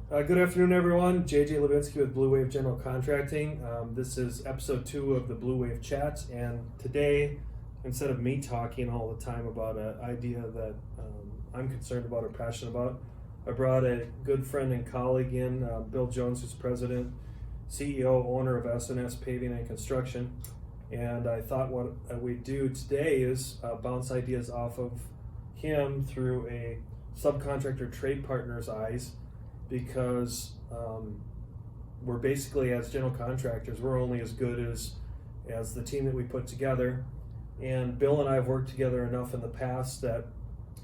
Good afternoon, everyone. JJ Levinsky with Bleuwave General Contracting. This is episode 2 of the Bleuwave Chats, and today, instead of me talking all the time about an idea that I'm concerned about or passionate about, I brought a good friend and colleague in, Bill Jones, who's president, CEO, owner of S&S Paving and Construction. And I thought what we'd do today is bounce ideas off of him through a subcontractor trade partner's eyes, because we're basically, as general contractors, we're only as good as the team that we put together. And Bill and I have worked together enough in the past that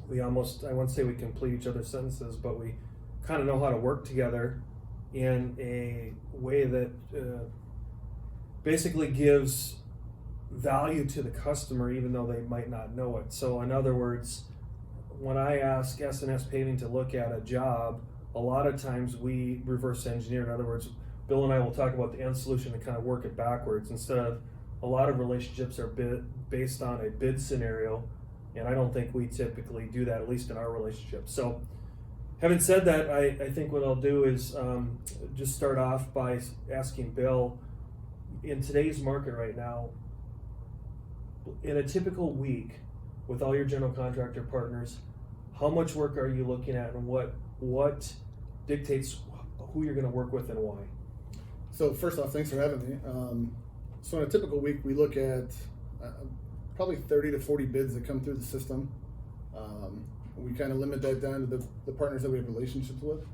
we almost, I won't say we complete each other's sentences, but we kind of know how to work together in a way that basically gives value to the customer, even though they might not know it. So in other words, when I ask S&S Paving to look at a job, a lot of times we reverse engineer. In other words, Bill and I will talk about the end solution and kind of work it backwards. Instead of, a lot of relationships are based on a bid scenario, and I don't think we typically do that, at least in our relationship. So having said that, I think what I'll do is just start off by asking Bill, in today's market right now, in a typical week with all your general contractor partners, how much work are you looking at, and what dictates who you're going to work with and why? So first off, thanks for having me. So in a typical week, we look at probably 30 to 40 bids that come through the system. We kind of limit that down to the partners that we have relationships with,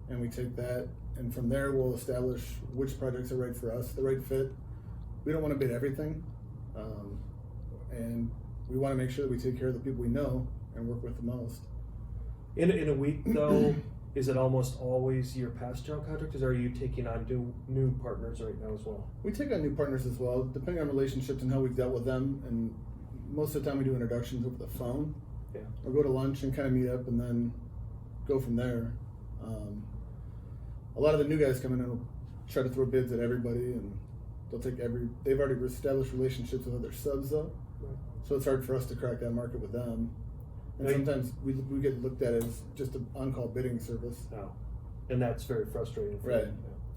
and we take that, and from there we'll establish which projects are right for us, the right fit. We don't want to bid everything, and we want to make sure that we take care of the people we know and work with the most. In a week, though, is it almost always your past general contractors, or are you taking on new partners right now as well? We take on new partners as well, depending on relationships and how we've dealt with them. And most of the time we do introductions over the phone. Yeah. Or go to lunch and kind of meet up and then go from there. A lot of the new guys come in and will try to throw bids at everybody, and they've already established relationships with other subs though. Right. So it's hard for us to crack that market with them. And sometimes we get looked at as just an on-call bidding service. Oh. And that's very frustrating for right. you.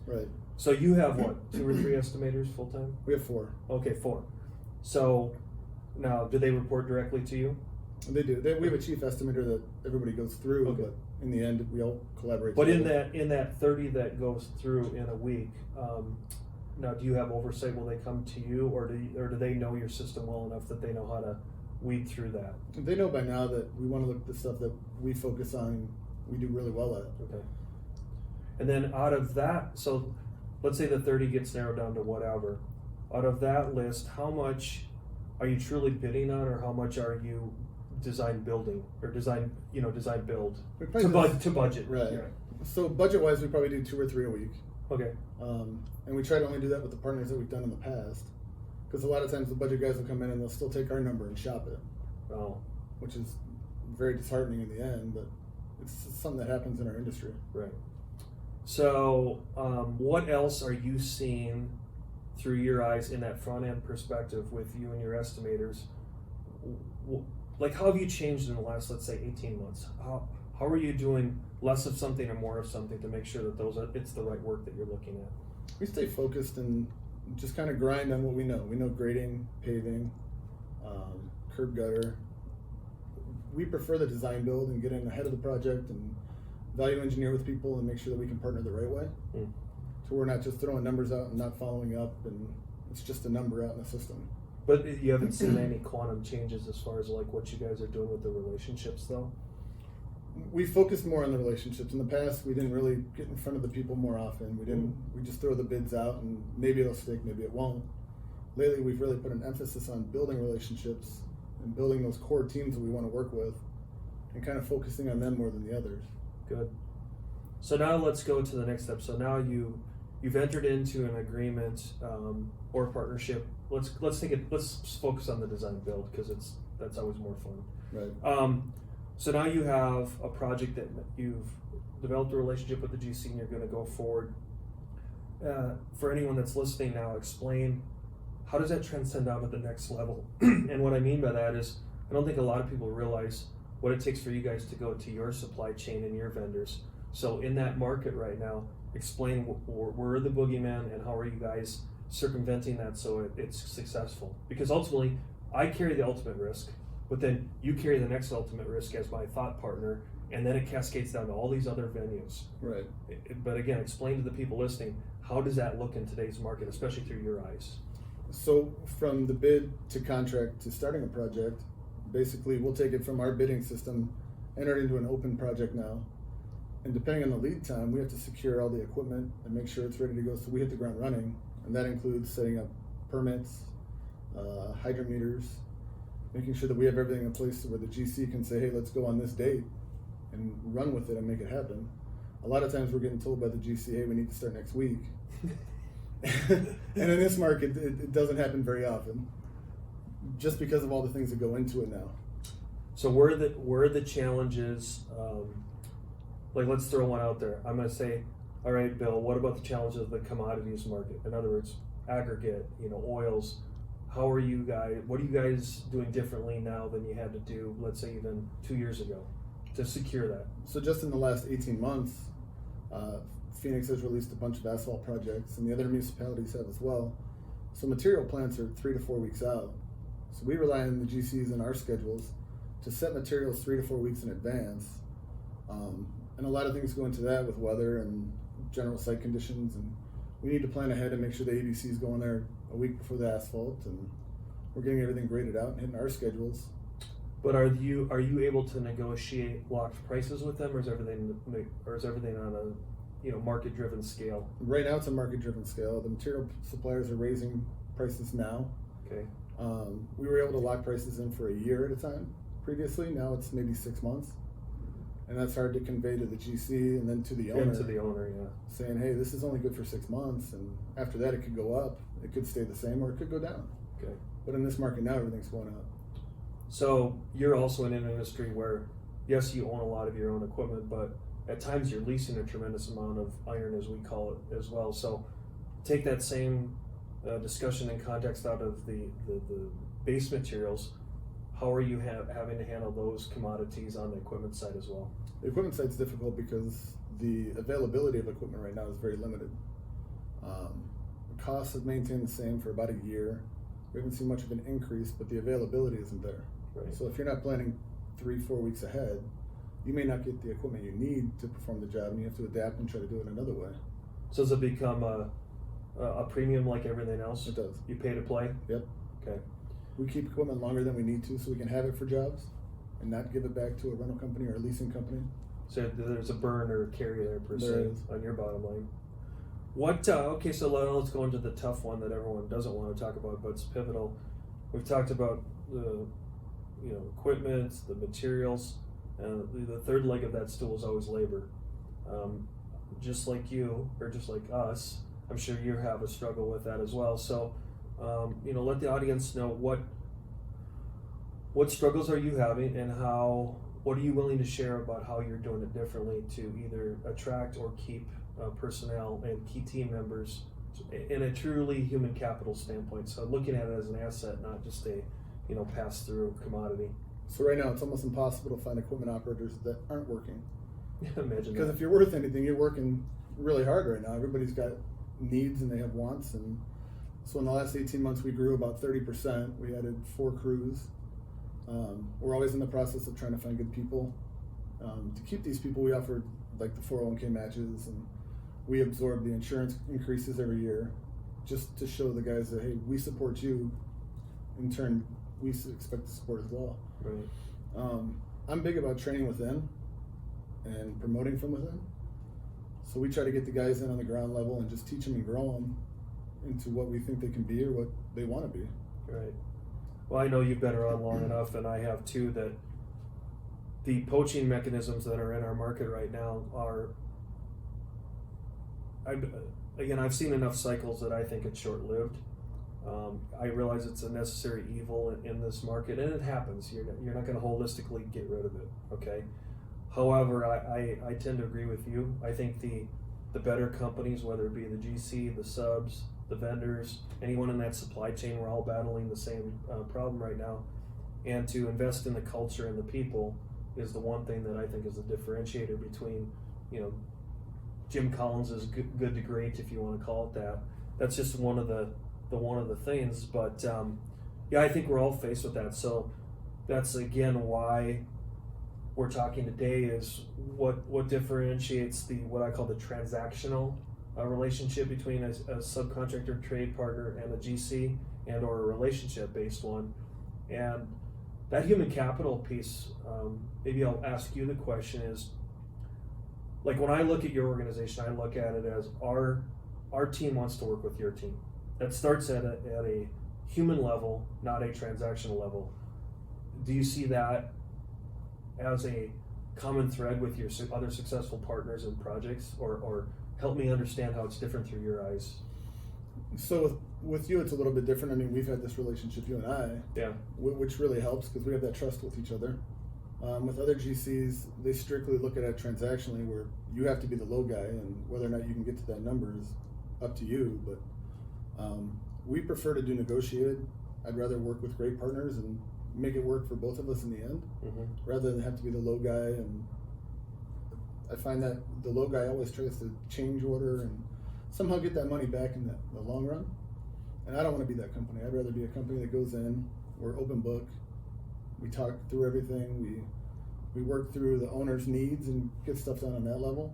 Yeah. Right. So you have what, 2 or 3 estimators full time? We have 4. Okay, 4. So now, do they report directly to you? They do. We have a chief estimator that everybody goes through, okay. But in the end, we all collaborate. But together. in that 30 that goes through in a week, now do you have oversight? Will they come to you, or do they know your system well enough that they know how to weed through that? They know by now that we want to look at the stuff that we focus on, we do really well at. Okay. And then out of that, so let's say the 30 gets narrowed down to whatever. Out of that list, how much are you truly bidding on, or how much are you design building, or design build to budget? Right. Yeah. So budget wise, we probably do 2 or 3 a week. Okay. And we try to only do that with the partners that we've done in the past. Because a lot of times the budget guys will come in and they'll still take our number and shop it. Oh. Which is very disheartening in the end, but it's something that happens in our industry. Right. So what else are you seeing through your eyes in that front end perspective with you and your estimators? Like, how have you changed in the last, let's say, 18 months? How are you doing less of something or more of something to make sure that it's the right work that you're looking at? We stay focused and just kind of grind on what we know. We know grading, paving, curb gutter. We prefer the design build and get in ahead of the project and value engineer with people and make sure that we can partner the right way. Mm. So we're not just throwing numbers out and not following up, and it's just a number out in the system. But you haven't seen any quantum changes as far as like what you guys are doing with the relationships though? We focused more on the relationships. In the past, we didn't really get in front of the people more often. We just throw the bids out and maybe it'll stick, maybe it won't. Lately, we've really put an emphasis on building relationships and building those core teams that we want to work with and kind of focusing on them more than the others. Good. So now let's go to the next step. So now you've entered into an agreement or partnership. Let's focus on the design build, because that's always more fun. Right. So now you have a project that you've developed a relationship with the GC and you're going to go forward. For anyone that's listening now, explain how does that transcend out to the next level? And what I mean by that is, I don't think a lot of people realize what it takes for you guys to go to your supply chain and your vendors. So in that market right now, explain where are the boogeyman and how are you guys circumventing that so it's successful? Because ultimately, I carry the ultimate risk, but then you carry the next ultimate risk as my thought partner, and then it cascades down to all these other venues. Right. But again, explain to the people listening, how does that look in today's market, especially through your eyes? So from the bid to contract to starting a project, basically we'll take it from our bidding system, enter it into an open project now, and depending on the lead time, we have to secure all the equipment and make sure it's ready to go so we hit the ground running, and that includes setting up permits, hydrometers, making sure that we have everything in place where the GC can say, hey, let's go on this date and run with it and make it happen. A lot of times we're getting told by the GC, hey, we need to start next week. And in this market, it doesn't happen very often, just because of all the things that go into it now. So where are the challenges? Like, let's throw one out there. I'm going to say, all right, Bill, what about the challenges of the commodities market? In other words, aggregate, oils. How are you guys? What are you guys doing differently now than you had to do, let's say, even 2 years ago, to secure that? So just in the last 18 months, Phoenix has released a bunch of asphalt projects, and the other municipalities have as well. So material plants are 3 to 4 weeks out. So we rely on the GCs and our schedules to set materials 3 to 4 weeks in advance. And a lot of things go into that with weather and general site conditions, and we need to plan ahead and make sure the ABC is going there a week before the asphalt, and we're getting everything graded out and hitting our schedules. But are you able to negotiate locked prices with them, or is everything on a market driven scale? Right now it's a market driven scale. The material suppliers are raising prices now. Okay. We were able to lock prices in for a year at a time previously. Now it's maybe 6 months, and that's hard to convey to the GC and then to the owner. And to the owner, yeah. Saying, hey, this is only good for 6 months, and after that it could go up, it could stay the same, or it could go down. Okay. But in this market now, everything's going up. So you're also in an industry where, yes, you own a lot of your own equipment, but at times you're leasing a tremendous amount of iron, as we call it, as well. So take that same discussion and context out of the base materials. How are you having to handle those commodities on the equipment side as well? The equipment side's difficult because the availability of equipment right now is very limited. The costs have maintained the same for about a year. We haven't seen much of an increase, but the availability isn't there. Right. So if you're not planning 3-4 weeks ahead, you may not get the equipment you need to perform the job, and you have to adapt and try to do it another way. So does it become a premium like everything else? It does. You pay to play? Yep. Okay. We keep equipment longer than we need to so we can have it for jobs and not give it back to a rental company or a leasing company. So there's a burn or carry there per There se is. on your bottom line. Okay, so let's go into the tough one that everyone doesn't want to talk about, but it's pivotal. We've talked about the equipment, the materials, and the third leg of that stool is always labor. Just like you, or just like us, I'm sure you have a struggle with that as well. So, let the audience know what struggles are you having, and what are you willing to share about how you're doing it differently to either attract or keep personnel and key team members in a truly human capital standpoint. So looking at it as an asset, not just a pass-through commodity. So right now it's almost impossible to find equipment operators that aren't working. Imagine Because that. if you're worth anything, you're working really hard right now. Everybody's got needs and they have wants, and so in the last 18 months we grew about 30%. We added 4 crews. We're always in the process of trying to find good people. To keep these people, we offer like the 401k matches, and we absorb the insurance increases every year, just to show the guys that, hey, we support you. In turn, we expect to support as well. Right. I'm big about training within and promoting from within. So we try to get the guys in on the ground level and just teach them and grow them into what we think they can be or what they want to be. Right. Well, I know you've been around long enough, and I have too, that the poaching mechanisms that are in our market right now are, I've seen enough cycles that I think it's short-lived. I realize it's a necessary evil in this market, and it happens. You're not going to holistically get rid of it, okay? However, I tend to agree with you. I think the better companies, whether it be the GC, the subs, the vendors, anyone in that supply chain, we're all battling the same problem right now. And to invest in the culture and the people is the one thing that I think is a differentiator between Jim Collins is good to great, if you want to call it that. That's just one of the things. But yeah, I think we're all faced with that. So that's again why we're talking today is what differentiates what I call the transactional relationship between a subcontractor trade partner and a GC, and or a relationship based one. And that human capital piece, maybe I'll ask you the question is, like when I look at your organization, I look at it as our team wants to work with your team. That starts at a human level, not a transactional level. Do you see that as a common thread with your other successful partners and projects, or help me understand how it's different through your eyes? So with you, it's a little bit different. I mean, we've had this relationship, you and I, yeah, which really helps because we have that trust with each other. With other GCs, they strictly look at it transactionally, where you have to be the low guy, and whether or not you can get to that number is up to you. But we prefer to do negotiated. I'd rather work with great partners and make it work for both of us in the end, rather than have to be the low guy. And I find that the low guy always tries to change order and somehow get that money back in the long run. And I don't want to be that company. I'd rather be a company that goes in, we're open book, we talk through everything, we work through the owner's needs and get stuff done on that level,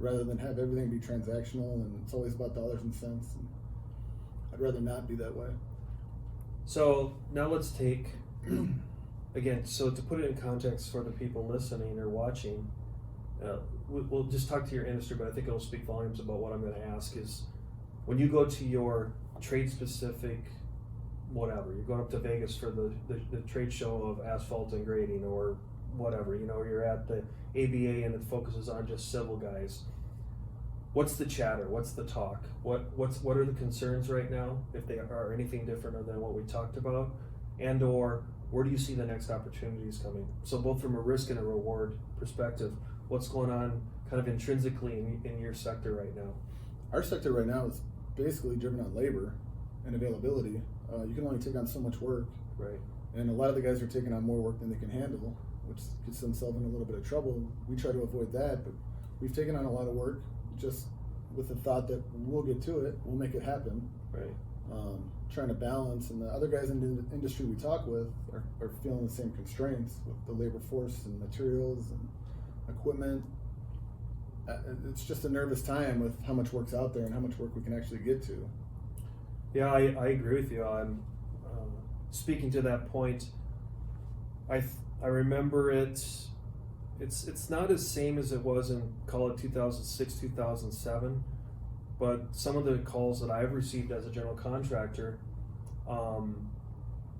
rather than have everything be transactional and it's always about dollars and cents. And I'd rather not be that way. So now let's take, again, so to put it in context for the people listening or watching, we'll just talk to your industry, but I think it'll speak volumes about what I'm going to ask is, when you go to your trade-specific whatever, you're going up to Vegas for the trade show of asphalt and grading or whatever, you're at the ABA and it focuses on just civil guys. What's the chatter? What's the talk? What are the concerns right now, if they are anything different than what we talked about? And or where do you see the next opportunities coming? So both from a risk and a reward perspective, what's going on kind of intrinsically in your sector right now? Our sector right now is basically driven on labor and availability. You can only take on so much work. Right. And a lot of the guys are taking on more work than they can handle, which gets themselves in a little bit of trouble. We try to avoid that, but we've taken on a lot of work just with the thought that we'll get to it, we'll make it happen. Right. Trying to balance, and the other guys in the industry we talk with are feeling the same constraints with the labor force and materials and equipment. It's just a nervous time with how much work's out there and how much work we can actually get to. Yeah, I agree with you. I'm speaking to that point. I remember it's not as same as it was in, call it 2006, 2007, but some of the calls that I've received as a general contractor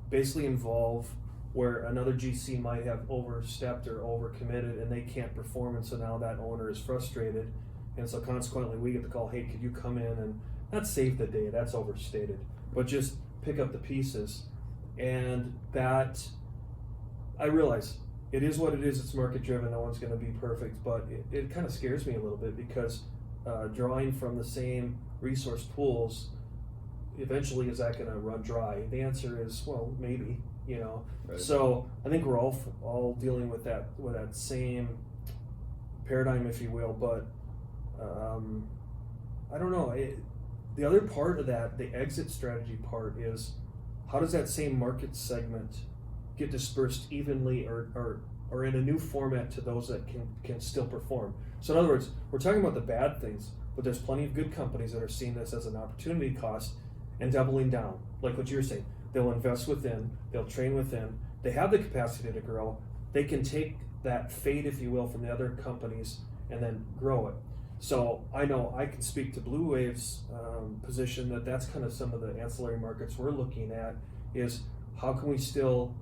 basically involve where another GC might have overstepped or overcommitted and they can't perform, and so now that owner is frustrated, and so consequently we get the call, hey, could you come in and not save the day, that's overstated, but just pick up the pieces. And that, I realize it is what it is, it's market driven, no one's going to be perfect, but it kind of scares me a little bit because drawing from the same resource pools, eventually is that going to run dry? The answer is, well, maybe, Right. So I think we're all dealing with that same paradigm, if you will, but I don't know. The other part of that, the exit strategy part, is how does that same market segment get dispersed evenly or in a new format to those that can still perform? So in other words, we're talking about the bad things, but there's plenty of good companies that are seeing this as an opportunity cost and doubling down, like what you're saying. They'll invest within, they'll train within, they have the capacity to grow, they can take that fade, if you will, from the other companies and then grow it. So I know I can speak to Bleuwave's position that's kind of some of the ancillary markets we're looking at, is how can we still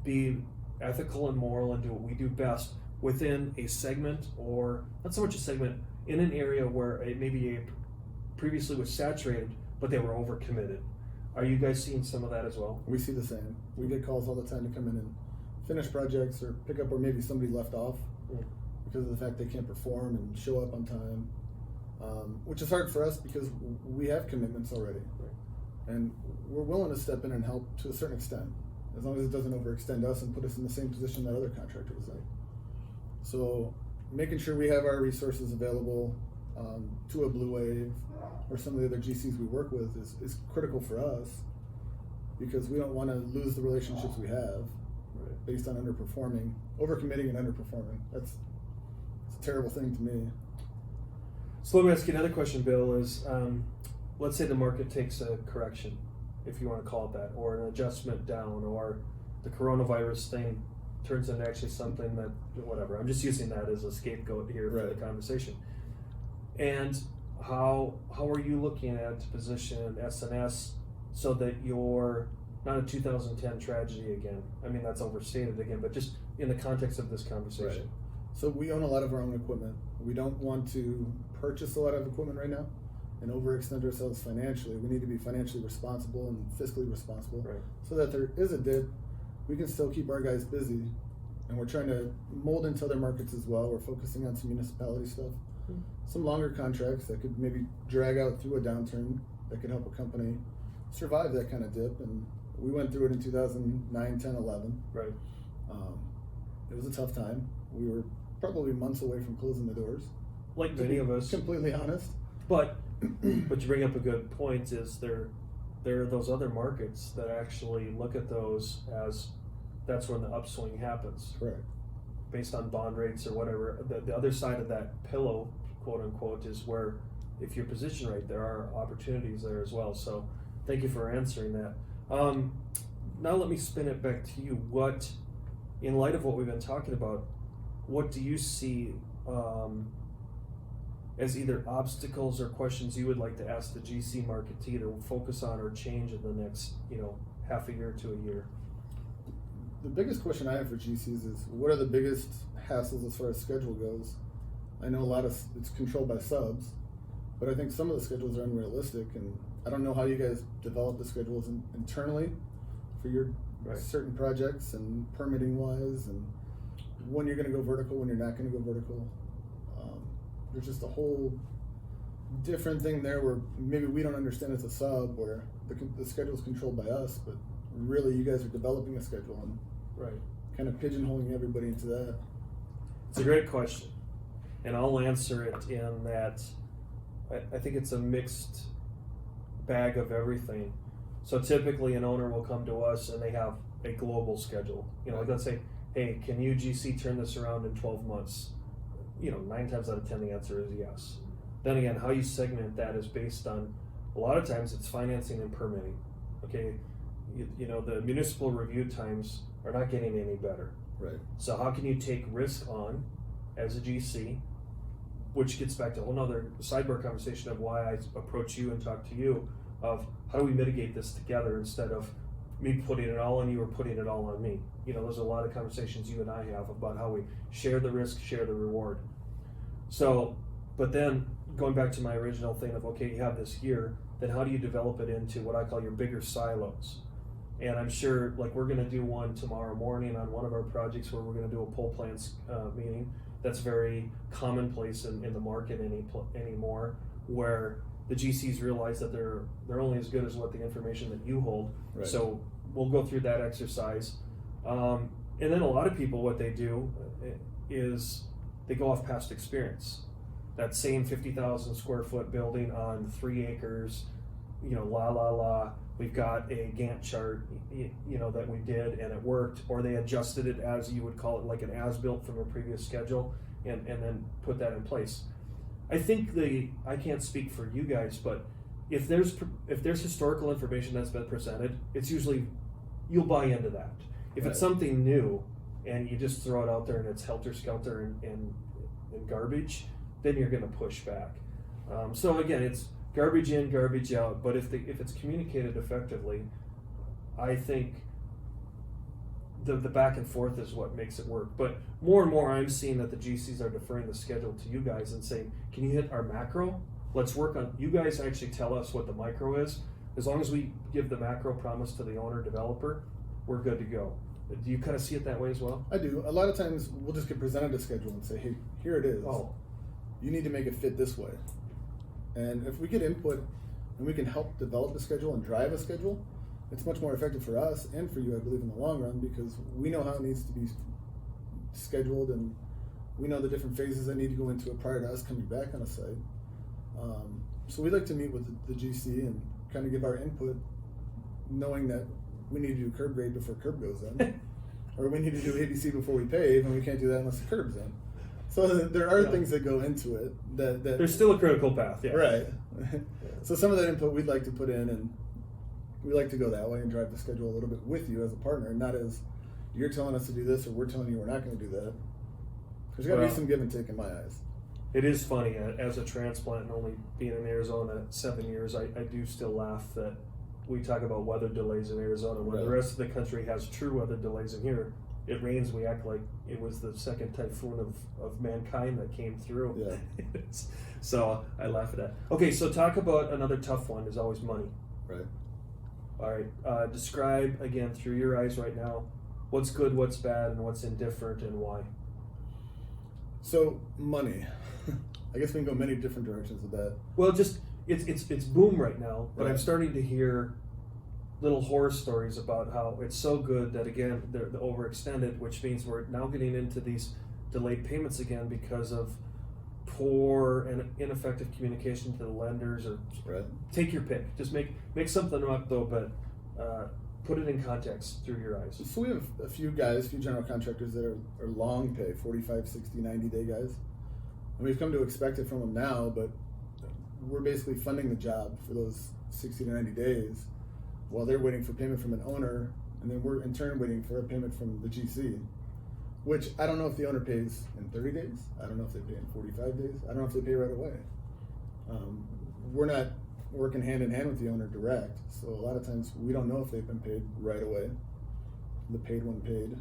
be ethical and moral and do what we do best within a segment, or not so much a segment, in an area where it maybe previously was saturated, but they were overcommitted. Are you guys seeing some of that as well? We see the same. We get calls all the time to come in and finish projects or pick up where maybe somebody left off because of the fact they can't perform and show up on time, which is hard for us because we have commitments already. Right. And we're willing to step in and help to a certain extent, as long as it doesn't overextend us and put us in the same position that other contractor was in. So making sure we have our resources available, to a Bleuwave or some of the other GCs we work with is critical for us, because we don't want to lose the relationships we have based on underperforming, overcommitting and underperforming. It's a terrible thing to me. So let me ask you another question, Bill, is let's say the market takes a correction, if you want to call it that, or an adjustment down, or the coronavirus thing turns into actually something that, whatever. I'm just using that as a scapegoat here for the conversation. And how are you looking at position SNS so that you're not a 2010 tragedy again? I mean, that's overstated again, but just in the context of this conversation. Right. So we own a lot of our own equipment. We don't want to purchase a lot of equipment right now and overextend ourselves financially. We need to be financially responsible and fiscally responsible, so that there is a dip, we can still keep our guys busy. And we're trying to mold into other markets as well. We're focusing on some municipality stuff, some longer contracts that could maybe drag out through a downturn that could help a company survive that kind of dip. And we went through it in 2009, 10, 11. Right. It was a tough time. We were probably months away from closing the doors. Like many of us. Completely honest. But you bring up a good point, is there are those other markets that actually look at those as that's when the upswing happens. Correct. Based on bond rates or whatever. The other side of that pillow, quote unquote, is where if you're positioned right, there are opportunities there as well. So thank you for answering that. Now let me spin it back to you. What, in light of what we've been talking about, what do you see as either obstacles or questions you would like to ask the GC market to either focus on or change in the next, half a year to a year? The biggest question I have for GCs is, what are the biggest hassles as far as schedule goes? I know a lot of it's controlled by subs, but I think some of the schedules are unrealistic, and I don't know how you guys develop the schedules internally for your certain projects and permitting wise, and when you're going to go vertical, when you're not going to go vertical. There's just a whole different thing there where maybe we don't understand as a sub, where the schedule is controlled by us, but really you guys are developing a schedule and kind of pigeonholing everybody into that. It's a great question, and I'll answer it in that I think it's a mixed bag of everything. So typically an owner will come to us and they have a global schedule. Like let's say, hey, can you GC turn this around in 12 months? 9 times out of 10 the answer is yes. Then again, how you segment that is based on, a lot of times it's financing and permitting. Okay, the municipal review times are not getting any better. Right. So how can you take risk on as a GC, which gets back to a whole nother sidebar conversation of why I approach you and talk to you, of how do we mitigate this together instead of me putting it all on you or putting it all on me. There's a lot of conversations you and I have about how we share the risk, share the reward. So, but then going back to my original thing of, okay, you have this year, then how do you develop it into what I call your bigger silos? And I'm sure, like, we're going to do one tomorrow morning on one of our projects where we're going to do a pole plans meeting. That's very commonplace in the market anymore, where the GCs realize that they're only as good as what the information that you hold. Right. So we'll go through that exercise. And then a lot of people, what they do is they go off past experience. That same 50,000 square foot building on 3 acres, we've got a Gantt chart, that we did and it worked, or they adjusted it as you would call it, like an as-built from a previous schedule, and then put that in place. I think I can't speak for you guys, but if there's historical information that's been presented, it's usually, you'll buy into that. If it's something new and you just throw it out there and it's helter-skelter and garbage, then you're going to push back. So again, it's garbage in, garbage out, but if it's communicated effectively, I think the back and forth is what makes it work. But more and more I'm seeing that the GCs are deferring the schedule to you guys and saying, can you hit our macro? Let's work on, you guys actually tell us what the micro is. As long as we give the macro promise to the owner developer, we're good to go. Do you kind of see it that way as well? I do. A lot of times we'll just get presented a schedule and say, hey, here it is. Oh. You need to make it fit this way. And if we get input and we can help develop the schedule and drive a schedule, it's much more effective for us and for you, I believe, in the long run, because we know how it needs to be scheduled and we know the different phases that need to go into it prior to us coming back on a site. So we like to meet with the GC and kind of give our input, knowing that we need to do curb grade before curb goes in, or we need to do ABC before we pave, and we can't do that unless the curb's in. So there are things that go into it that there's still a critical path, yeah. Right. So some of that input we'd like to put in, and we like to go that way and drive the schedule a little bit with you as a partner, not as you're telling us to do this or we're telling you we're not going to do that. There's got to be some give and take in my eyes. It is funny, as a transplant and only being in Arizona 7 years, I do still laugh that we talk about weather delays in Arizona when the rest of the country has true weather delays, and here it rains, we act like it was the second typhoon of mankind that came through. Yeah. So I laugh at that. Okay, so talk about another tough one is always money. Right. All right, describe again through your eyes right now what's good, what's bad, and what's indifferent, and why. So money, I guess we can go many different directions with that. Well, just it's boom right now, but Right. I'm starting to hear little horror stories about how it's so good that again they're overextended, which means we're now getting into these delayed payments again because of poor and ineffective communication to the lenders, or take your pick. Just make something up though, but put it in context through your eyes. So we have a few general contractors that are long pay, 45, 60, 90-day guys. And we've come to expect it from them now, but we're basically funding the job for those 60 to 90 days while they're waiting for payment from an owner, and then we're in turn waiting for a payment from the GC, which I don't know if the owner pays in 30 days. I don't know if they pay in 45 days. I don't know if they pay right away. We're not working hand in hand with the owner direct, so a lot of times we don't know if they've been paid right away. The paid when paid.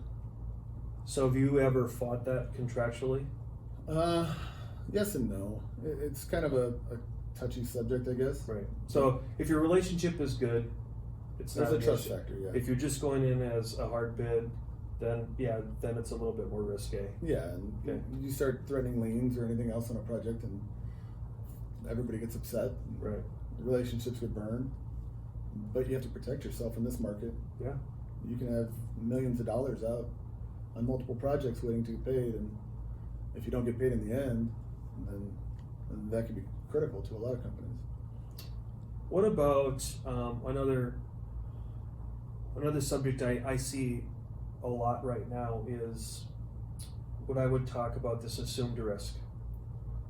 So have you ever fought that contractually? Yes and no. It's kind of a touchy subject, I guess. Right. So if your relationship is good, There's not a an trust issue. factor, yeah. If you're just going in as a hard bid, then it's a little bit more risque. Yeah, and you start threatening liens or anything else on a project, and everybody gets upset. Right. Relationships get burned, but you have to protect yourself in this market. Yeah. You can have millions of dollars out on multiple projects waiting to get paid, and if you don't get paid in the end, then that could be critical to a lot of companies. What about another subject I see a lot right now is what I would talk about, this assumed risk.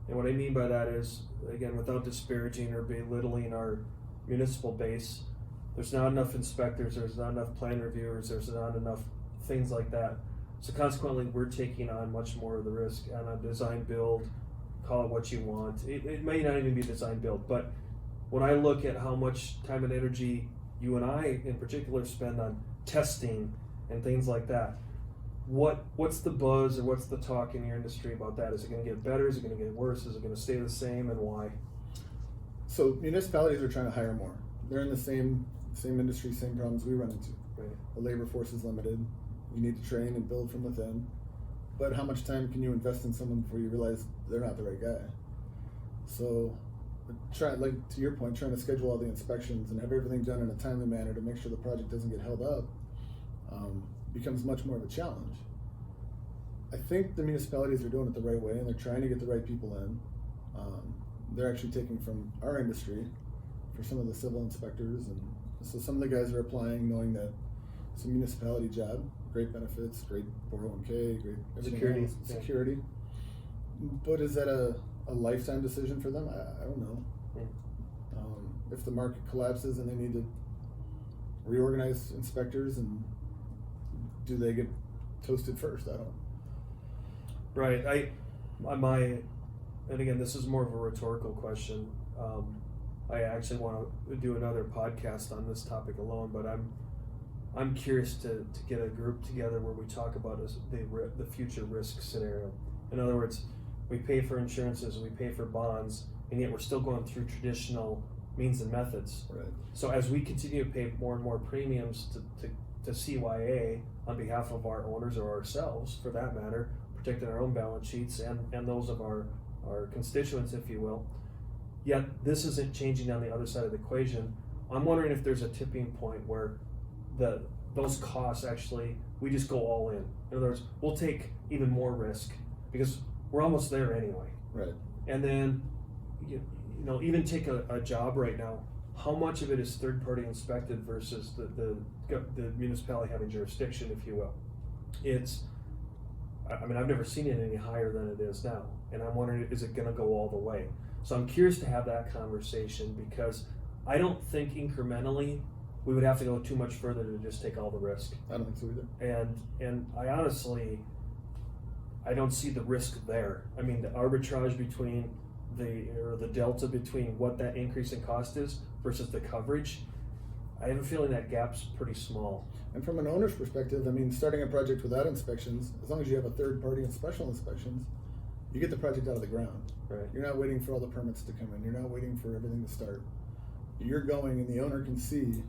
And what I mean by that is, again, without disparaging or belittling our municipal base, there's not enough inspectors, there's not enough plan reviewers, there's not enough things like that. So consequently, we're taking on much more of the risk on a design build, call it what you want. It may not even be design build, but when I look at how much time and energy you and I in particular spend on testing and things like that, what's the buzz or what's the talk in your industry about that? Is it going to get better? Is it going to get worse? Is it going to stay the same, and why? So municipalities are trying to hire more. They're in the same industry, same problems we run into. Right. The labor force is limited. You need to train and build from within. But how much time can you invest in someone before you realize they're not the right guy? So, like to your point, trying to schedule all the inspections and have everything done in a timely manner to make sure the project doesn't get held up becomes much more of a challenge. I think the municipalities are doing it the right way, and they're trying to get the right people in. They're actually taking from our industry for some of the civil inspectors, and so some of the guys are applying knowing that it's a municipality job, great benefits, great 401k, great Security. Security. But is that a lifetime decision for them? I don't know. If the market collapses and they need to reorganize inspectors, and do they get toasted first? I don't know. Right. And again, this is more of a rhetorical question. I actually want to do another podcast on this topic alone, but I'm curious to get a group together where we talk about the future risk scenario. In other words, we pay for insurances, we pay for bonds, and yet we're still going through traditional means and methods. Right. So as we continue to pay more and more premiums to CYA on behalf of our owners or ourselves, for that matter, protecting our own balance sheets and those of our constituents, if you will, yet this isn't changing on the other side of the equation. I'm wondering if there's a tipping point where those costs actually, we just go all in. In other words, we'll take even more risk because we're almost there anyway. Right. And then even take a job right now. How much of it is third-party inspected versus the municipality having jurisdiction, if you will? I've never seen it any higher than it is now, and I'm wondering, is it going to go all the way? So I'm curious to have that conversation, because I don't think incrementally we would have to go too much further to just take all the risk. I don't think so either. And I honestly, I don't see the risk there. I mean, the arbitrage between the delta between what that increase in cost is versus the coverage, I have a feeling that gap's pretty small. And from an owner's perspective, I mean, starting a project without inspections, as long as you have a third party and special inspections, you get the project out of the ground. Right. You're not waiting for all the permits to come in. You're not waiting for everything to start. You're going, and the owner can see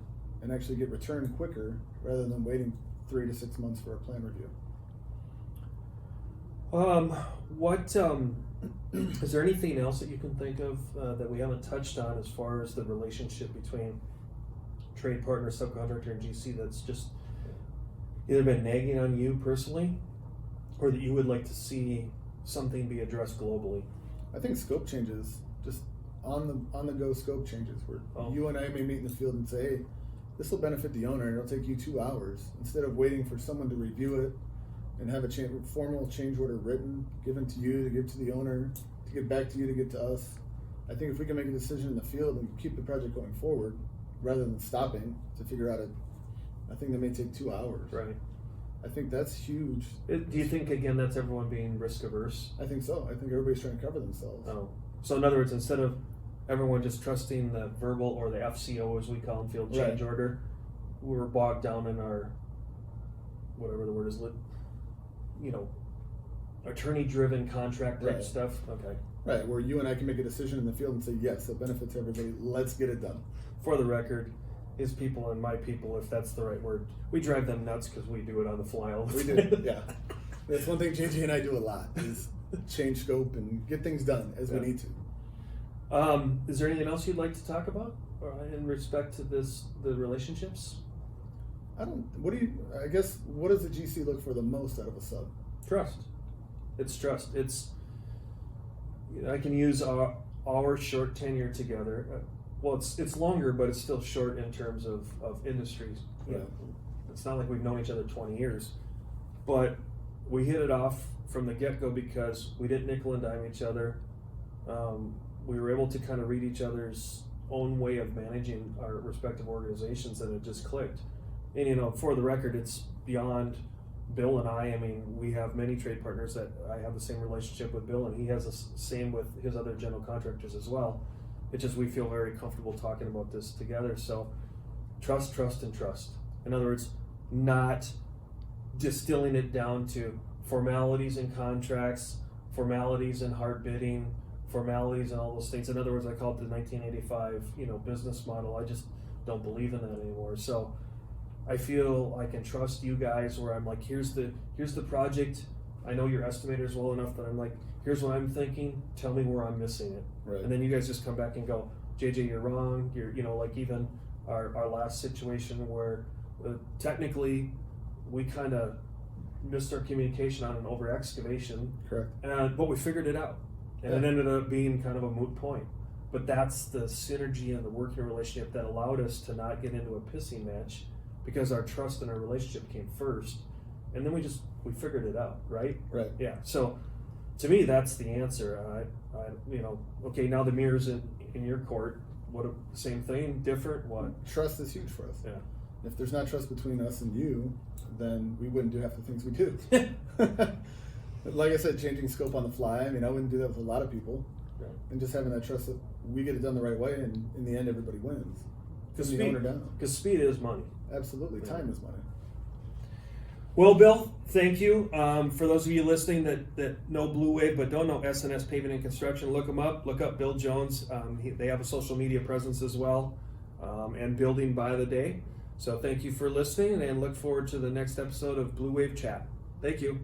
and actually get returned quicker rather than waiting 3 to 6 months for a plan review. Is there anything else that you can think of that we haven't touched on as far as the relationship between trade partner, subcontractor, and GC that's just either been nagging on you personally, or that you would like to see something be addressed globally? I think scope changes, just on the go scope changes, where you and I may meet in the field and say, hey, this will benefit the owner, and it'll take you 2 hours, instead of waiting for someone to review it and have a formal change order written, given to you, to give to the owner, to get back to you, to get to us. I think if we can make a decision in the field and keep the project going forward, rather than stopping to figure out I think that may take 2 hours. Right. I think that's huge. Do you think, again, that's everyone being risk averse? I think so. I think everybody's trying to cover themselves. Oh. So in other words, instead of everyone just trusting the verbal, or the FCO as we call them, field change order, we're bogged down in our, whatever the word is, attorney-driven contract type stuff. Okay. Right, where you and I can make a decision in the field and say, yes, it benefits everybody, let's get it done. For the record, his people and my people, if that's the right word, we drive them nuts because we do it on the fly all the time. We do, yeah. That's one thing JJ and I do a lot, is change scope and get things done as we need to. Is there anything else you'd like to talk about in respect to the relationships? What does the GC look for the most out of a sub? Trust. It's trust. I can use our short tenure together. Well, it's longer, but it's still short in terms of industries. Yeah. It's not like we've known each other 20 years, but we hit it off from the get-go because we didn't nickel and dime each other. We were able to kind of read each other's own way of managing our respective organizations, and it just clicked. And for the record, it's beyond Bill and I. I mean, we have many trade partners that I have the same relationship with Bill, and he has the same with his other general contractors as well. It's just we feel very comfortable talking about this together. So trust, trust, and trust. In other words, not distilling it down to formalities in contracts, formalities in hard bidding, formalities and all those things. In other words, I call it the 1985, business model. I just don't believe in that anymore. So I feel I can trust you guys, where I'm like, here's the project. I know your estimators well enough that I'm like, here's what I'm thinking. Tell me where I'm missing it. Right. And then you guys just come back and go, JJ, you're wrong. You're, like even our last situation where technically we kind of missed our communication on an over excavation. Correct. But we figured it out. And it ended up being kind of a moot point. But that's the synergy and the working relationship that allowed us to not get into a pissing match, because our trust and our relationship came first. And then we figured it out, right? Right. Yeah. So to me, that's the answer. Okay, now the mirror's in your court. Same thing, different, what? Trust is huge for us. Yeah. If there's not trust between us and you, then we wouldn't do half the things we do. Like I said, changing scope on the fly, I wouldn't do that with a lot of people. Right. And just having that trust that we get it done the right way, and in the end, everybody wins. Because the owner down. Because speed is money. Absolutely. Yeah. Time is money. Well, Bill, thank you. For those of you listening that know Bleuwave but don't know S&S Paving and Construction, look them up. Look up Bill Jones. They have a social media presence as well, and building by the day. So thank you for listening, and look forward to the next episode of Bleuwave Chat. Thank you.